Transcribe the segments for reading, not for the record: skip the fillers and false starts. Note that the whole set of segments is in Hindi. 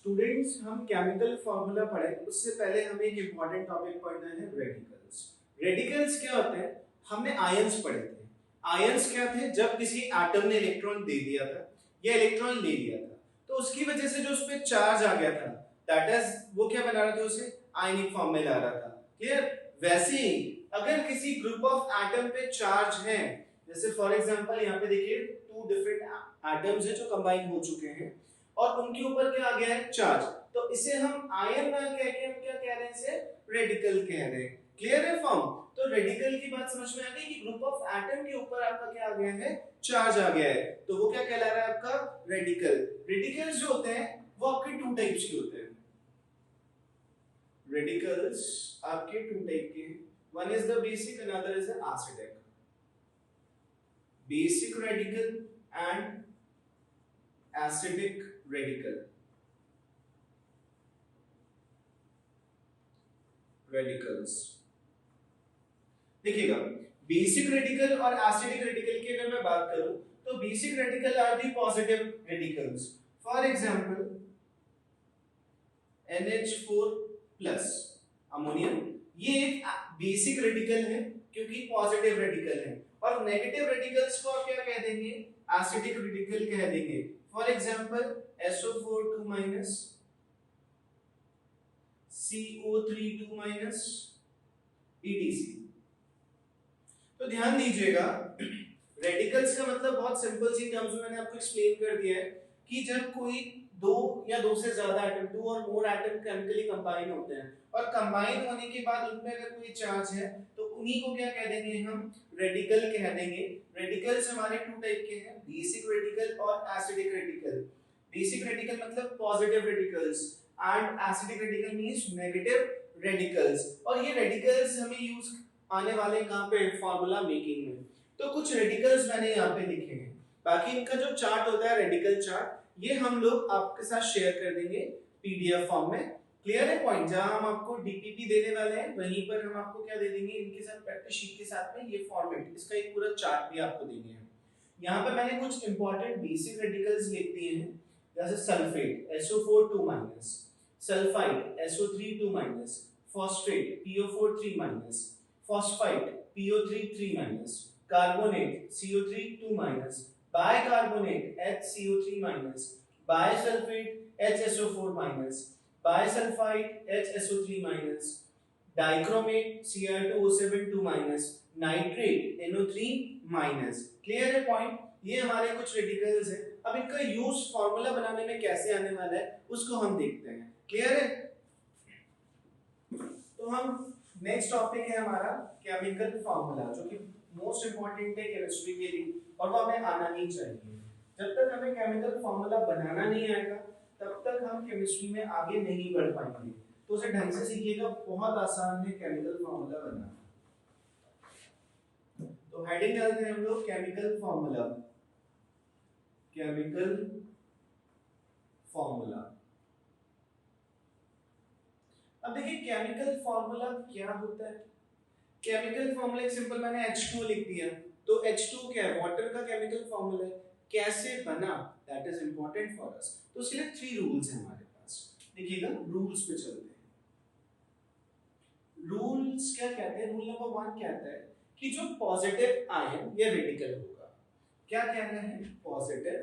स्टूडेंट्स हम केमिकल फार्मूला पढ़े उससे पहले हमें एक इंपॉर्टेंट टॉपिक पढ़ना है रेडिकल्स। रेडिकल्स क्या होते हैं? हमने आयंस पढ़े थे। आयंस क्या थे? जब किसी एटम ने इलेक्ट्रॉन दे दिया था या इलेक्ट्रॉन ले लिया था तो उसकी वजह से जो उस पे चार्ज आ गया था दैट इज वो क्या बना रहा था, उसे आयनिक फॉर्म में ला रहा था। क्लियर? वैसे ही अगर किसी ग्रुप ऑफ एटम पे चार्ज है, जैसे फॉर एग्जांपल यहाँ पे देखिए टू डिफरेंट एटम्स है जो कंबाइन हो चुके हैं और उनके ऊपर क्या आ गया है? चार्ज। तो इसे हम आयन ना कह के हम क्या कह रहे हैं? इसे रेडिकल कह रहे हैं। क्लियर है फॉर्म? तो रेडिकल की बात समझ में आ गई कि ग्रुप ऑफ एटम के ऊपर आपका क्या आ गया है? चार्ज आ गया है, तो वो क्या कहला रहा है? आपका रेडिकल। रेडिकल्स जो होते हैं वो आपके टू टाइप्स के होते हैं। रेडिकल्स आपके टू टाइप के, one is the basic, another is the acidic. Basic radical and acidic radical. Radicals देखिएगा, बेसिक रेडिकल और एसिडिक रेडिकल की अगर मैं बात करूं तो basic radical are the positive radicals. For example NH4 plus ammonium, ये एक बेसिक रेडिकल है क्योंकि पॉजिटिव रेडिकल है। और नेगेटिव रेडिकल्स को आप क्या कह देंगे? एसिडिक रेडिकल कह देंगे। For example SO4 2- CO3 2- ETC। तो ध्यान दीजिएगा, रेडिकल्स का मतलब बहुत सिंपल सी टर्म्स में मैंने आपको एक्सप्लेन कर दिया है कि जब कोई दो या दो से ज्यादा एटम, टू और मोर एटम केमिकली कंबाइन होते हैं और कंबाइन होने के बाद उनमें अगर कोई चार्ज है तो उन्हीं को क्या कह देंगे? हम रेडिकल कह देंगे। रेडिकल्स हमारे टू टाइप के हैं, बेसिक रेडिकल और एसिडिक रेडिकल। बेसिक रेडिकल मतलब positive radicals and acidic radical means negative radicals. और ये रेडिकल्स हमें यूज आने वाले कहां पे? फार्मूला मेकिंग में। तो कुछ रेडिकल्स मैंने यहाँ पे लिखे हैं, बाकी इनका जो चार्ट होता है रेडिकल चार्ट, ये हम लोग आपके साथ शेयर कर देंगे PDF फॉर्म में। क्लियर है पॉइंट? जहां हम आपको DPP देने वाले हैं वहीं पर हम आपको क्या दे देंगे? इनके साथ प्रैक्टिस शीट के साथ में ये फॉर्मेट, इसका एक पूरा चार्ट भी आपको देंगे हम। यहाँ पे मैंने कुछ इंपॉर्टेंट बेसिक रेडिकल्स लिख दिए हैं, जैसे sulphate SO4 2-, sulphide SO3 2-, phosphate PO4 3-, phosphide PO3 3-, carbonate CO3 2-, bicarbonate HCO3-, bisulphate HSO4-, bisulphide HSO3-, dichromate Cr2O7 2-, nitrate NO3-। Clear है पॉइंट? ये हमारे कुछ रेडिकल्स हैं। अब इनका यूज फार्मूला बनाने में कैसे आने वाला है उसको हम देखते हैं। क्लियर है? तो हम नेक्स्ट टॉपिक है हमारा केमिकल फार्मूला, जो कि मोस्ट इंपॉर्टेंट है केमिस्ट्री के लिए और वो हमें आना ही चाहिए। जब तक हमें केमिकल फार्मूला बनाना नहीं आएगा तब तक हम केमिस्ट्री में आगे नहीं बढ़ पाएंगे। तो उसे ढंग से सीखिएगा, बहुत आसान है केमिकल फार्मूला बनाना। तो हेडिंग डालते हैं हम लोग केमिकल फार्मूला। Chemical formula. अब देखिए केमिकल फार्मूला क्या होता है। केमिकल फार्मूला एक सिंपल, मैंने H2 लिख दिया, तो H2 क्या है? वाटर का केमिकल फार्मूला है। कैसे बना that is important for us. तो उसके लिए 3 रूल्स हैं हमारे पास। देखिएगा रूल्स पे चलते हैं। रूल्स क्या कहते हैं? रूल नंबर 1 कहता है कि जो पॉजिटिव आयन या रेडिकल होगा, क्या कहना है? पॉजिटिव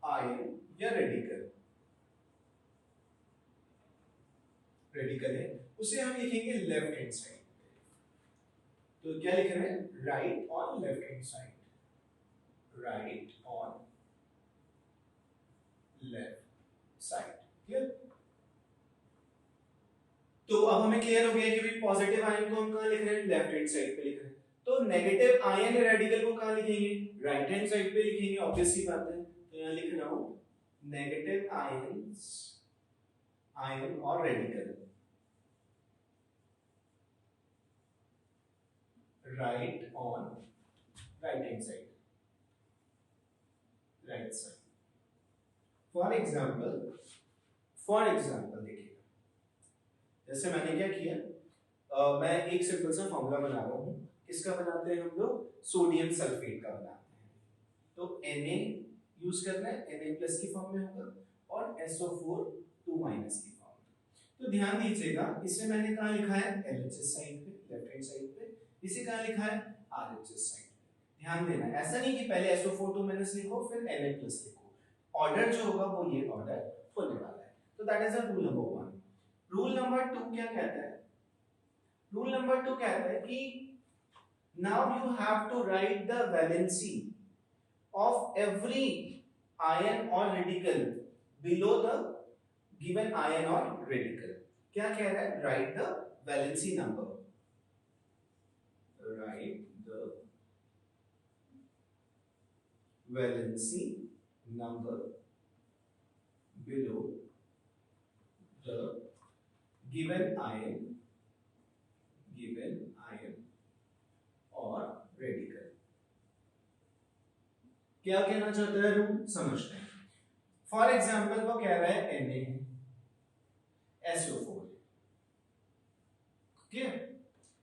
आयन या रेडिकल, रेडिकल है, उसे हम लिखेंगे लेफ्ट हैंड साइड। तो क्या लिख रहे हैं? Right on left hand side, right on left side. Clear? तो अब हमें क्लियर हो गया कि भाई पॉजिटिव आयन को हम कहां लिख रहे हैं? लेफ्ट हैंड साइड पे लिख रहे हैं। तो नेगेटिव आयन या रेडिकल को कहां लिखेंगे? राइट हैंड साइड पे लिखेंगे, ऑब्वियस सी बात है। तो यहां लिख रहा हूं नेगेटिव आयंस, आयन और radical right on right hand side, right side. For example देखिए, जैसे मैंने क्या किया, मैं एक सिंपल सा फॉर्मूला बना रहा हूं। किसका बनाते हैं हम लोग? सोडियम सल्फेट का बनाते हैं। तो Na यूज करना है, Na प्लस की फॉर्म में होगा, और SO4 2 माइनस की फॉर्म। तो ध्यान दीजिएगा, इसे मैंने कहाँ लिखा है, LHS साइड पे, लेफ्ट हैंड साइड पे, इसे कहाँ लिखा है, RHS साइड पे। ध्यान देना, ऐसा नहीं कि पहले SO4 2 माइनस लिखो फिर Na प्लस लिखो, ऑर्डर जो होगा वो ये ऑर्डर होने वाला है। तो that is rule number 1। Rule number 2 क्या कहता है, रूल नंबर 2 कहता है कि now you have to write the valency of every ion or radical below the given ion or radical। क्या कह रहा है, write the valency number, write the valency number below the given ion or radical। क्या कहना चाहता है रूल, समझते हैं। फॉर एग्जाम्पल वो कह रहा है Na है, SO4, क्लियर,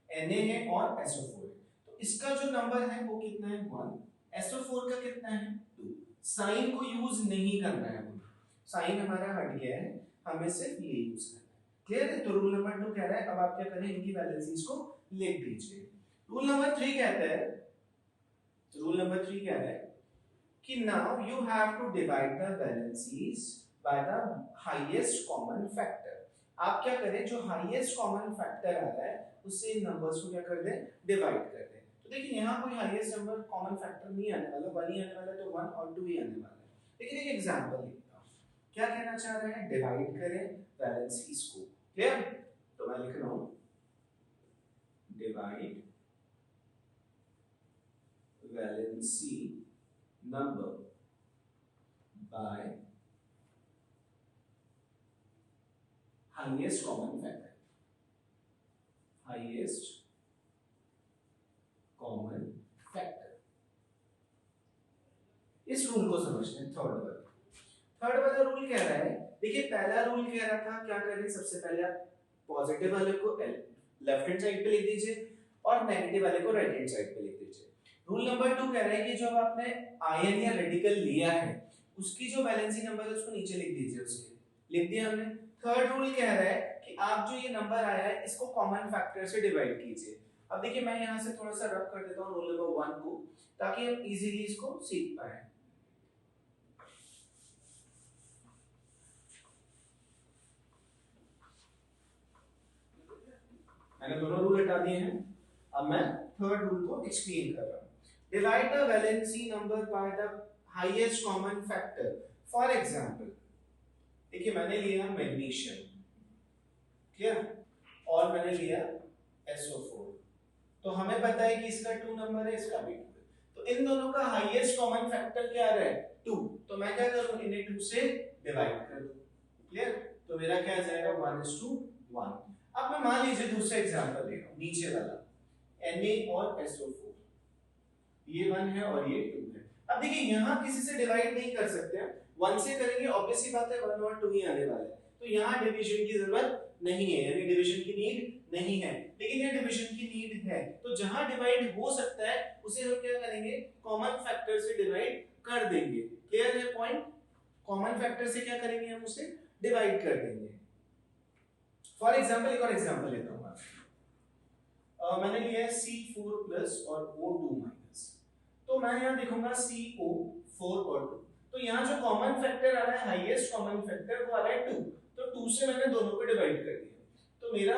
Na है और SO4 है, तो इसका जो नंबर है वो कितना है, 1, SO4 का कितना है, 2। साइन को यूज नहीं करना है, साइन हमारा हट गया है, हमें सिर्फ ये यूज करना है, क्लियर है। तो रूल नंबर 2 कह रहा है अब आप क्या करें, इनकी वैलेंसीज को लिख दीजिए। रूल नंबर 3 कहता है, रूल नंबर 3 कह रहा है कि now you have to divide the valencies by the highest common factor। आप क्या करें, जो highest common factor आ रहा है उससे इन नंबर्स को क्या कर दें, डिवाइड कर दें। तो देखिए यहाँ कोई highest नंबर common factor नहीं आने वाला, 1 ही आने वाला है, तो 1 और 2 ही आने वाला है। लेकिन एक एग्जांपल लिखता हूँ, क्या कहना चाह रहे हैं, डिवाइड करें वैलेंसीज को, क्लियर। तो मैं लिख रहा हूँ divide valency number by highest common factor, highest common factor। इस रूल को समझते हैं। थर्ड वाला रूल कह रहा है, देखिए पहला रूल कह रहा था क्या करें, सबसे पहले आप पॉजिटिव वाले को लेफ्ट हैंड साइड पे लिख दीजिए और नेगेटिव वाले को राइट हैंड साइड पे लिख दीजिए। रूल नंबर 2 कह रहा है कि जब आपने आयन या रेडिकल लिया है उसकी जो वैलेंसी नंबर है उसको नीचे लिख दीजिए, उसके लिख दिया हमने। थर्ड रूल कह रहा है कि आप जो ये नंबर आया है इसको कॉमन फैक्टर से डिवाइड कीजिए। अब देखिए मैं यहाँ से थोड़ा सा रब कर देता हूँ रूल नंबर 1 को, ताकि आप इजीली इसको सीख पाए। मैंने दोनों रूल हटा दिए हैं, अब मैं थर्ड रूल को एक्सप्लेन कर रहा हूँ। Divide the valency number by the highest common factor। For example, देखिए मैंने लिया मैग्नीशियम, क्लियर, और मैंने लिया SO4, तो हमें पता है कि इसका 2 नंबर है, इसका भी 2 है, तो इन दोनों का हाईएस्ट कॉमन फैक्टर क्या आ रहा है, 2। तो मैं क्या करूं, इन्हें 2 से डिवाइड कर दूं, क्लियर। तो मेरा क्या आ जाएगा, 1:1। अब मैं मान लीजिए दूसरा एग्जांपल ले रहा हूं, नीचे वाला Na और SO4, ये 1 है और ये 2 है। अब देखिए यहाँ किसी से डिवाइड नहीं कर सकते हैं, 1 से करेंगे ऑब्वियस सी बात है 1 और 2 ही आने वाला है, तो यहाँ डिवीजन की जरूरत नहीं है, यानी डिवीजन की नीड नहीं है। लेकिन ये डिवीजन की नीड है, तो जहां डिवाइड हो सकता है उसे हम क्या करेंगे, कॉमन फैक्टर से डिवाइड कर देंगे, क्लियर है पॉइंट। कॉमन फैक्टर से क्या करेंगे, हम उसे डिवाइड कर देंगे। फॉर एग्जांपल एक और एग्जांपल लेता हूं, मैंने लिया है C4 प्लस और O2 माइनस, तो मैं यहाँ देखूंगा CO4 और 2, तो यहाँ जो कॉमन फैक्टर आ रहा है, हाईएस्ट कॉमन फैक्टर वो आ रहा है 2, तो 2 से मैंने दोनों को डिवाइड कर दिया, तो मेरा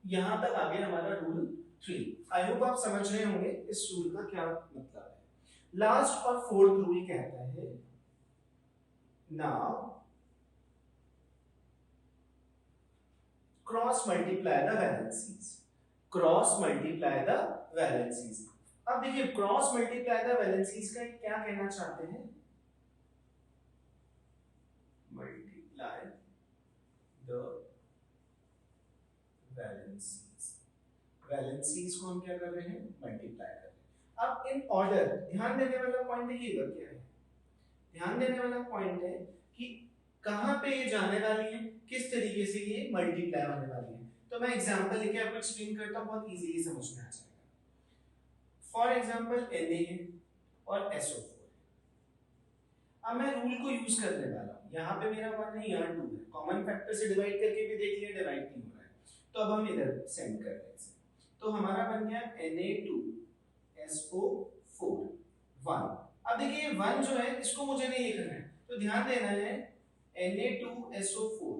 यहाँ तक आ गया हमारा रूल 3। आई होप आप समझ रहे होंगे इस रूल का क्या मतलब है। लास्ट और फोर्थ रूल कहता है, now cross multiply the valencies, cross multiply the valencies. अब देखिए क्रॉस मल्टीप्लाई द वैलेंसीज का क्या कहना चाहते हैं, मल्टीप्लाई द वैलेंसीज, वैलेंसीज को हम क्या कर रहे हैं, मल्टीप्लाई कर रहे हैं। अब इन ऑर्डर, ध्यान देने वाला पॉइंट देखिएगा क्या है, ध्यान देने वाला पॉइंट है कि कहां पे ये जाने वाली है, किस तरीके से ये मल्टीप्लाई होने वाली है। तो मैं एग्जांपल लेके आपको एक्सप्लेन करता हूं, बहुत इजीली समझ में आ जाएगा। फॉर एग्जांपल Na है और SO4, अब मैं रूल को यूज करने वाला हूँ, यहाँ पे मेरा 1 है, यहाँ 2 है, कॉमन फैक्टर से डिवाइड करके भी देख लिया, डिवाइड नहीं हो रहा है, तो अब हम इधर सेंड कर रहे हैं। तो हमारा बन गया Na2SO4 1। अब देखिए 1 जो है इसको मुझे नहीं लिखना है, तो ध्यान देना है Na2SO4,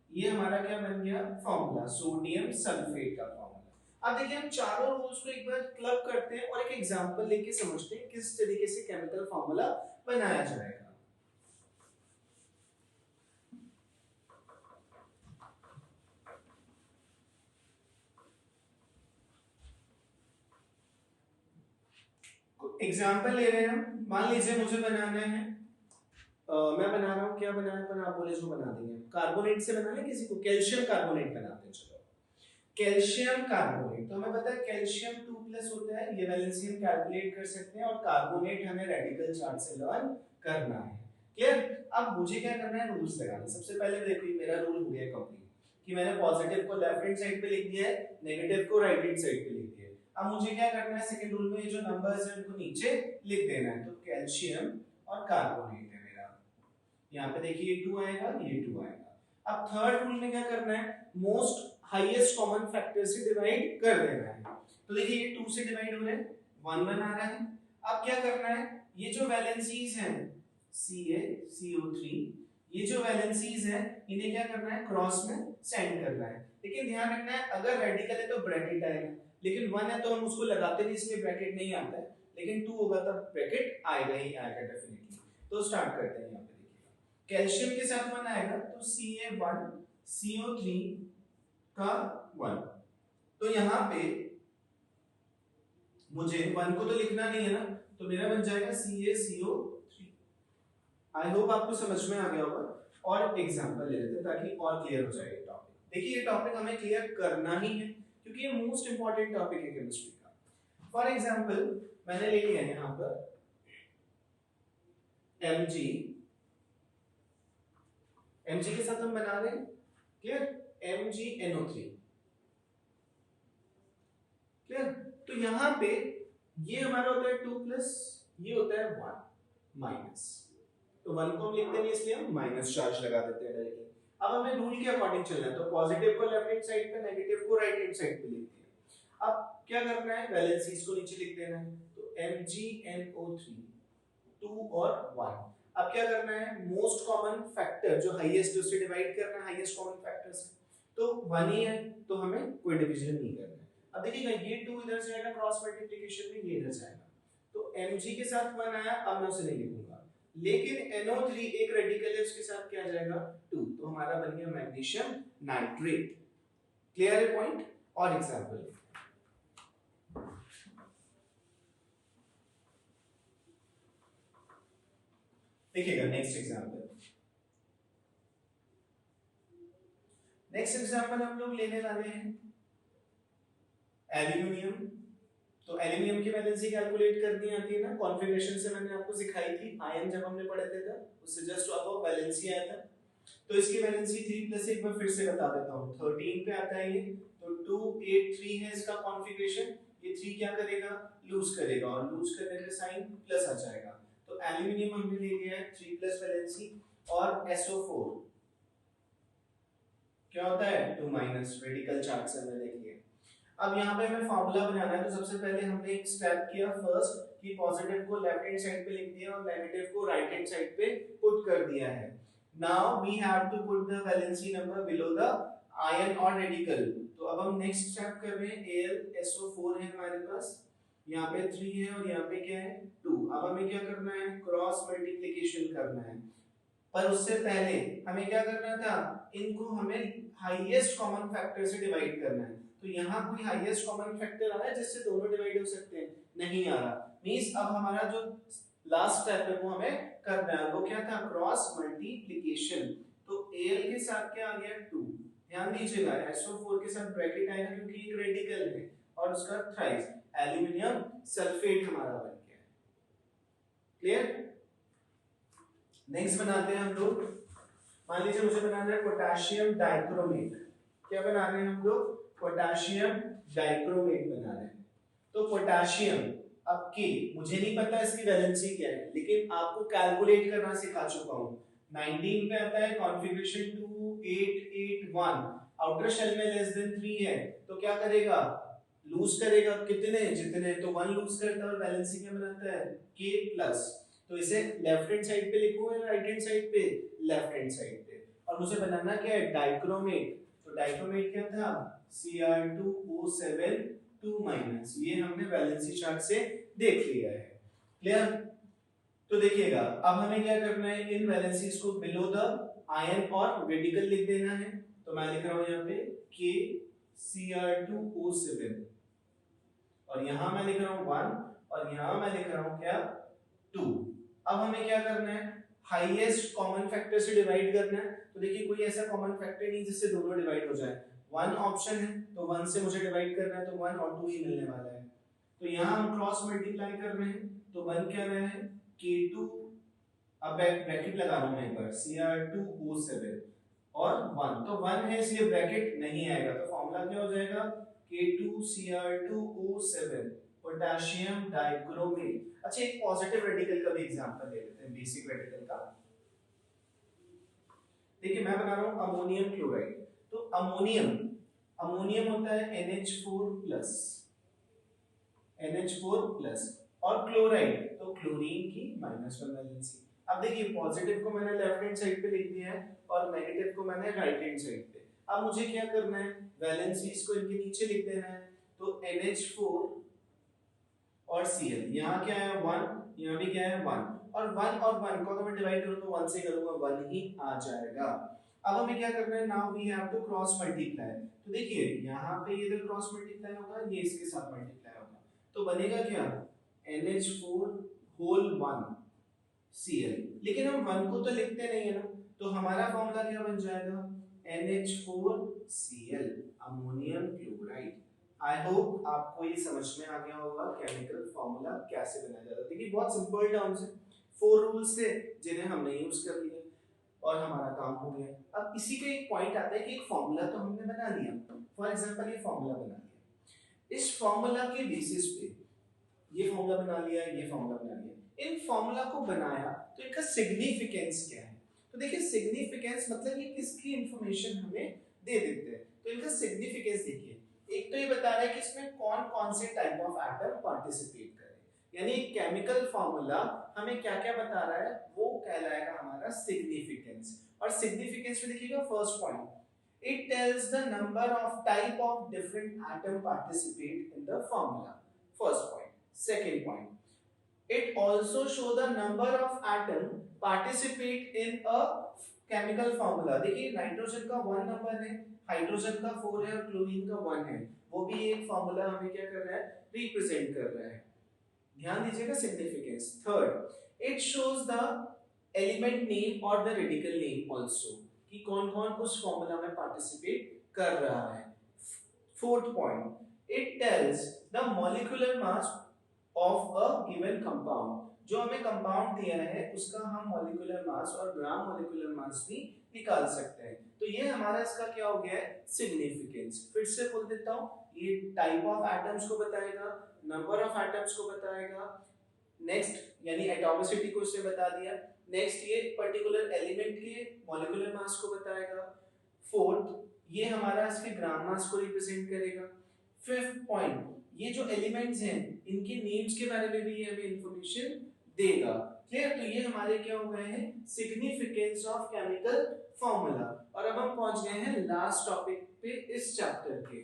ये हमारा क्या बन गया फॉर्मूला, सोडियम सल्फेट का फॉर्मूला। अब देखिए हम चारों रूल्स को एक बार क्लब करते हैं और एक एग्जांपल लेके समझते हैं किस तरीके से केमिकल फॉर्मूला बनाया जाएगा। एग्जांपल ले रहे हैं हम, मान लीजिए मुझे बनाना है मैं बना रहा हूँ, क्या बनाना है, आप बोले जो बना देंगे, कार्बोनेट से बनाना है किसी को, कैल्शियम कार्बोनेट बनाते हैं। चलो कैल्शियम कार्बोनेट, तो हमें पता है कैल्शियम 2+ होता है, ये वैलेंसी हम कैलकुलेट कर सकते हैं, और कार्बोनेट हमें रेडिकल चार्ट से लर्न करना है। क्लियर? अब मुझे क्या करना है, रूल्स लगाना। सबसे पहले देखिए मेरा रूल हो गया कंप्लीट कि मैंने पॉजिटिव को लेफ्ट हैंड साइड पे लिख दिया है, नेगेटिव को राइट हैंड साइड पे लिख दिया है। अब मुझे क्या करना है, सेकंड रूल में जो नंबर्स हैं उनको नीचे लिख देना है। तो कैल्शियम और कार्बोनेट है मेरा, यहाँ पे देखिए ये 2 आएगा, ये 2 आएगा। अब थर्ड रूल में क्या करना है, मोस्ट हाईएस्ट कॉमन फैक्टर से डिवाइड कर देना है। तो देखिए ये 2 से डिवाइड हो रहे हैं, 1 1 आ रहा है। अब क्या करना है, ये जो वैलेंसीज हैं CaCO3, ये जो वैलेंसीज हैं इन्हें क्या करना है, क्रॉस में सेंड करना है। लेकिन ध्यान रखना है अगर रेडिकल है तो ब्रैकेट आएगा, लेकिन 1 है तो हम उसको लगाते नहीं इसलिए ब्रैकेट नहीं आता है, लेकिन 2 होगा तब ब्रैकेट आएगा ही आएगा डेफिनेटली। तो स्टार्ट करते हैं। यहाँ पे देखिए कैल्शियम के साथ 1 आएगा तो Ca1CO3 का 1। तो यहाँ पे मुझे 1 को तो लिखना नहीं है ना, तो मेरा बन जाएगा CaCO3। आई होप आपको समझ में आ गया होगा। और एग्जांपल ले लेते हैं ताकि और क्लियर हो जाए टॉपिक। देखिए ये टॉपिक हमें क्लियर करना ही है क्योंकि ये मोस्ट इंपॉर्टेंट टॉपिक है केमिस्ट्री का। फॉर एग्जांपल मैंने ले लिया है यहाँ पर Mg के साथ हम बना रहे हैं, क्लियर, MgNO3, क्लियर। तो यहाँ पे ये हमारा होता है 2+, ये होता है 1-, तो 1 को हम लिखते नहीं इसलिए हम माइनस चार्ज लगा देते हैं डायरेक्टली। अब हमें रूल के अकॉर्डिंग चलना है, तो पॉजिटिव को लेफ्ट हैंड साइड पे, नेगेटिव को राइट हैंड साइड पे लिखते हैं। अब क्या करना है, वैलेंसीज को नीचे लिख देना है, तो MgNO3 2 और 1। अब क्या करना है, मोस्ट कॉमन फैक्टर जो हाईएस्ट उससे डिवाइड करना है हाईएस्ट कॉमन फैक्टर से, तो 1 ही है तो हमें कोई डिवीजन नहीं करना है। अब देखिएगा ये 2 इधर से आएगा, क्रॉस मल्टीप्लिकेशन में ये इधर से आएगा, तो Mg के साथ 1 आया, अब मैं उसे नहीं लिखूंगा, लेकिन NO3 एक रेडिकल है उसके साथ क्या आ जाएगा 2, तो हमारा बन गया मैग्नीशियम नाइट्रेट। क्लियर है पॉइंट? और एग्जांपल देखिएगा, नेक्स्ट एग्जांपल हम लोग लेने वाले हैं एल्यूमिनियम। तो एल्यूमिनियम की वैलेंसी कैलकुलेट करनी आती है ना, कॉन्फ़िगरेशन से मैंने आपको सिखाई थी, आयन जब हमने पढ़े थे तब उससे जस्ट अबव वैलेंसी आया था। तो इसकी वैलेंसी 3+ एक बार फिर से बता देता हूं, 13 पे आता है ये, तो 283 है इसका कॉन्फ़िगरेशन। ये 3 क्या करेगा, लूज करेगा, और लूज करने पे साइन प्लस आ जाएगा। तो एल्यूमिनियम हमने ले लिया है 3+ वैलेंसी, और SO4 क्या होता है 2- रेडिकल चार्ज से हमने देख लिया। अब यहाँ पे हमें फार्मूला बनाना है, तो सबसे पहले हमने एक स्टेप किया फर्स्ट कि पॉजिटिव को लेफ्ट हैंड साइड पे लिख दिया और नेगेटिव को राइट हैंड साइड पे पुट कर दिया है। Now we have to put the valency number below the ion और रेडिकल। तो अब हम नेक्स्ट स्टेप कर रहे हैं, AlSO4 है हमारे पास, यहाँ पे 3 है और यहाँ पे क्या है 2। अब हमें क्या करना है, क्रॉस मल्टीप्लिकेशन करना है, पर उससे पहले हमें क्या करना था, इनको हमें हाईएस्ट कॉमन फैक्टर से डिवाइड करना है। तो यहाँ कोई हाईएस्ट कॉमन फैक्टर आ रहा है जिससे दोनों डिवाइड हो सकते हैं, नहीं आ रहा, मींस अब हमारा जो लास्ट स्टेप है वो हमें करना है, वो क्या था, क्रॉस मल्टीप्लिकेशन। तो Al के साथ क्या आ गया 2, ध्यान दीजिएगा SO4 के साथ ब्रैकेट आएगा क्योंकि एक रेडिकल है, और उसका थ्राइस एल्यूमिनियम सल्फेट हमारा बन गया। क्लियर? नेक्स्ट बनाते हैं हम लोग, मान लीजिए मुझे बनाना है पोटेशियम डाइक्रोमेट। क्या बना रहे हैं हम लोग, पोटेशियम डाइक्रोमेट बना रहे हैं। तो पोटेशियम, अब के मुझे नहीं पता इसकी वैलेंसी क्या है, लेकिन आपको कैलकुलेट करना सिखा चुका हूं। 19 पे आता है कॉन्फ़िगरेशन 2881, आउटर शेल में लेस देन 3 है, तो क्या करेगा, लूज करेगा कितने जितने, तो 1 लूज करता है और वैलेंसी क्या बनाता है k प्लस। तो इसे लेफ्ट हैंड साइड पे लिखो या राइट हैंड साइड पे, लेफ्ट हैंड साइड पे। और मुझे बनाना क्या है, डाइक्रोमेट। तो डाइक्रोमेट क्या था, Cr2O7 2-, ये हमने वैलेंसी चार्ट से देख लिया है। क्लियर। तो देखिएगा अब हमें क्या करना है, इन वैलेंसीज को बिलो द आयन और रेडिकल लिख देना है। तो मैं लिख रहा हूं यहाँ पे KCr2O7 और यहां मैं लिख रहा हूं 1 और यहां मैं लिख रहा हूं क्या, 2। अब हमें क्या करना है, हाईएस्ट कॉमन फैक्टर से डिवाइड करना है। तो देखिए कोई ऐसा कॉमन फैक्टर नहीं जिससे दोनों डिवाइड हो जाए, 1 ऑप्शन है, तो 1 से मुझे डिवाइड करना है, तो 1 और 2 ही मिलने वाला है। तो यहां हम क्रॉस मल्टीप्लाई कर रहे हैं, तो 1 क्या रहा है K2, अब ब्रैकेट लगा रहा हूं मैं एक बार, Cr2O7 और 1, तो 1 है इसलिए ब्रैकेट नहीं आएगा, तो फॉर्मूला क्या हो जाएगा, K2Cr2O7 पोटेशियम डाइक्रोमेट। अच्छा एक पॉजिटिव रेडिकल का भी एग्जांपल ले लेते हैं, बेसिक रेडिकल का। देखिए मैं बना रहा हूं अमोनियम क्लोराइड। तो अमोनियम होता है NH4+ और क्लोराइड तो क्लोरीन की -1 वैलेंसी। अब देखिए पॉजिटिव को मैंने लेफ्ट हैंड साइड पे लिख दिया है और नेगेटिव को मैंने राइट हैंड साइड पे। अब मुझे क्या करना है, वैलेंसीज को इनके नीचे लिख देना है। तो NH4 और Cl, यहाँ क्या है 1, यहाँ भी क्या है 1, और 1 और 1 को अगर मैं डिवाइड करूँ तो 1 से करूँगा 1 ही आ जाएगा। अब हमें क्या करना है, now we have to cross multiply. तो देखिए यहाँ पे ये तो क्रॉस मल्टीप्लाई होगा, ये इसके साथ मल्टीप्लाई होगा, तो बनेगा क्या NH4 होल 1 Cl। लेकिन हम 1 को तो लिखते नहीं है ना, तो हमारा फॉर्मूला क्या बन जाएगा NH4Cl ammonium chloride. I hope आपको ये समझ में आ गया होगा केमिकल फॉर्मूला कैसे बनाया जाता है। देखिए बहुत सिंपल टर्म्स है, 4 रूल्स थे जिन्हें हमने यूज कर लिया और हमारा काम हो गया। अब इसी का एक पॉइंट आता है कि एक फॉर्मूला तो हमने बना लिया, फॉर एग्जांपल ये फॉर्मूला बना लिया, इस फॉर्मूला के बेसिस पे ये फॉर्मूला बना लिया, ये फॉर्मूला बना लिया, इन फॉर्मूला को बनाया तो इनका सिग्निफिकेंस क्या है। तो देखिए सिग्निफिकेंस मतलब ये किसकी इंफॉर्मेशन हमें दे देते हैं। तो इनका सिग्निफिकेंस देखिए, एक तो ये बता रहा है कि इसमें कौन कौन से टाइप ऑफ एटम पार्टिसिपेट करें, यानी केमिकल फॉर्मूला हमें क्या क्या बता रहा है, वो कहलाएगा हमारा सिग्निफिकेंस। और सिग्निफिकेंस में देखिएगा first point, it tells the number of type of different atom participate in the formula, first point. Second point, it also show the number of atom participate in a chemical formula। देखिए नाइट्रोजन का 1 नंबर है, हाइड्रोजन का 4 है और क्लोरीन का 1 है, वो भी एक फॉर्मूला हमें क्या कर रहा है, रिप्रेजेंट कर रहा है। ध्यान दीजिएगा significance. Third, it shows the element name और द रेडिकल नेम आल्सो, कि कौन-कौन उस फॉर्मूला में पार्टिसिपेट कर रहा है। Fourth point, it tells the molecular mass of a given compound, जो हमें कंपाउंड दिया है उसका हम मॉलिक्यूलर मास और ग्राम मॉलिक्यूलर मास भी निकाल सकते हैं। तो ये हमारा इसका क्या हो गया है, सिग्निफिकेंस। फिर से बोल देता हूं, ये टाइप ऑफ एटम्स को बताएगा, नंबर ऑफ एटम्स को बताएगा, नेक्स्ट यानी एटॉमिसिटी को इसने बता दिया, नेक्स्ट ये पर्टिकुलर एलिमेंट के मॉलिक्यूलर मास को बताएगा, फोर्थ ये हमारा इसके ग्राम मास को रिप्रेजेंट करेगा, फिफ्थ पॉइंट ये जो एलिमेंट्स हैं इनके नेम्स के बारे में भी ये हमें इंफॉर्मेशन देगा। क्लियर। तो ये हमारे क्या हो गए हैं, सिग्निफिकेंस ऑफ केमिकल फॉर्मूला। और अब हम पहुंच गए हैं लास्ट टॉपिक पे इस चैप्टर के।